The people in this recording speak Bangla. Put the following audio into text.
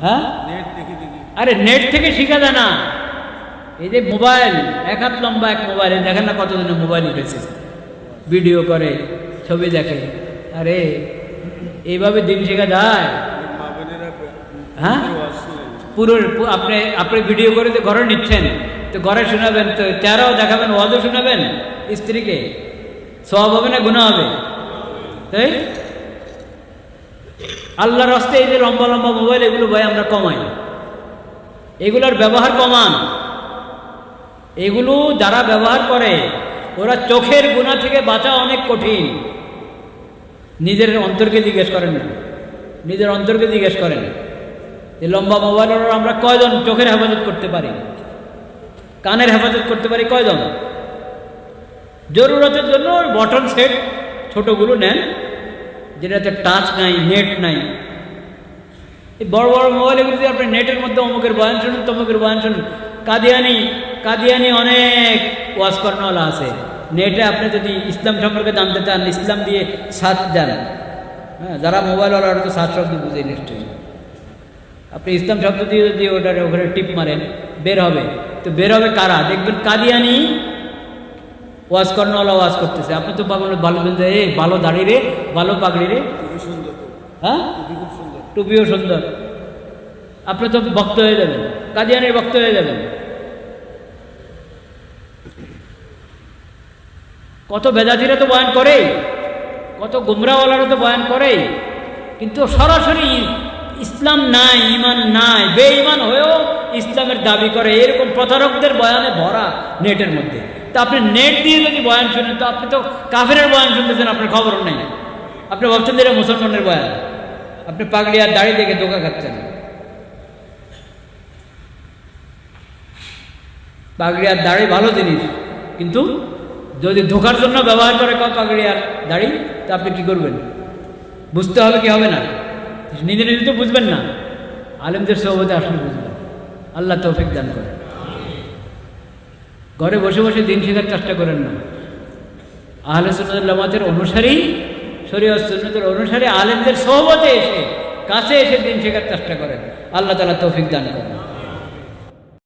হ্যাঁ, আরে নেট থেকে শিখা যায় না। এই যে মোবাইল, এক হাত লম্বা এক মোবাইল, দেখেন না কতদিনে মোবাইল উঠেছে, ভিডিও করে, ছবি দেখে। আরে এইভাবে দিন শেখা যায়? হ্যাঁ, পুরো আপনি ভিডিও করে তো ঘরে নিচ্ছেন, তো ঘরে শোনাবেন, তো চেহারাও দেখাবেন, ওয়াজও শোনাবেন স্ত্রীকে, সওয়াব হবে না গুনাহ হবে? তাই আল্লাহর রাস্তায় এই যে লম্বা লম্বা মোবাইল, এগুলো ভাই আমরা কমাই, এগুলোর ব্যবহার কমান। এগুলো যারা ব্যবহার করে ওরা চোখের গুনাহ থেকে বাঁচা অনেক কঠিন। নিজের অন্তরকে জিজ্ঞেস করেন না, নিজের অন্তরকে জিজ্ঞেস করেন, এই লম্বা মোবাইলের আমরা কয়জন চোখের হেফাজত করতে পারি, কানের হেফাজত করতে পারি কয়জন? জরুরতের জন্য বটন সেট ছোটগুলো নেন, যেটাতে টাচ নাই, নেট নাই। এই বড় বড় মোবাইলগুলো যদি আপনি নেটের মধ্যে অমুকের বয়ান শুনুন, তমুকের বয়ান শুনুন, কাদিয়ানি অনেক ওয়াজ কর্ণওয়ালা আছে। নেটে আপনি যদি ইসলাম সম্পর্কে জানতে চান, ইসলাম দিয়ে সার্চ দেন, হ্যাঁ, যারা মোবাইলওয়ালা তো সার্চ শব্দ বুঝে নিশ্চয়ই। আপনি ইসলাম শব্দ দিয়ে যদি ওটার ওখানে টিপ মারেন, বের হবে। তো বের হবে কারা? দেখবেন কাদিয়ানি ওয়াজ কর্ণওয়ালা ওয়াজ করতেছে। আপনি তো ভালো বলবেন যে এই ভালো দাড়ি রে, ভালো পাগড়ি রে, হ্যাঁ, টুপিও সুন্দর, আপনি তো ভক্ত হয়ে যাবেন, কাদিয়ানির ভক্ত হয়ে যাবেন। কত বেদাতিরা তো বয়ান করে, কত গুমরাওয়ালারা তো বয়ান করে, কিন্তু সরাসরি ইসলাম নাই, ইমান নাই, বেঈমান হয়েও ইসলামের দাবি করে। এরকম প্রতারকদের বয়ানে ভরা নেটের মধ্যে। তা আপনি নেট দিয়ে যদি বয়ান শুনেন, তো আপনি তো কাফেরের বয়ান শুনতেছেন, আপনার খবরও নেই। আপনি ভাবছেন যে এটা মুসলমানের বয়ান, আপনি পাগড়ি আর দাড়ি দেখে ধোঁকা খাচ্ছেন। পাগড়ি আর দাড়ি ভালো জিনিস, কিন্তু যদি ধোকার জন্য ব্যবহার করে পাগড়ি আর দাড়ি, তা আপনি কি করবেন? বুঝতে হবে কি হবে না? নিজে নিজে তো বুঝবেন না, আলেমদের সোহবতে আসলে বুঝবেন। আল্লাহ তৌফিক দান করে। ঘরে বসে বসে দিন শেখার চেষ্টা করেন না। আহলে সুন্নাত ওয়াল জামাতের অনুসারী, শরীয়ত সুন্নাতের অনুসারী আলেমদের সোহবতে এসে, কাছে এসে দিন শেখার চেষ্টা করেন। আল্লাহ তাআলা তৌফিক দান করেন।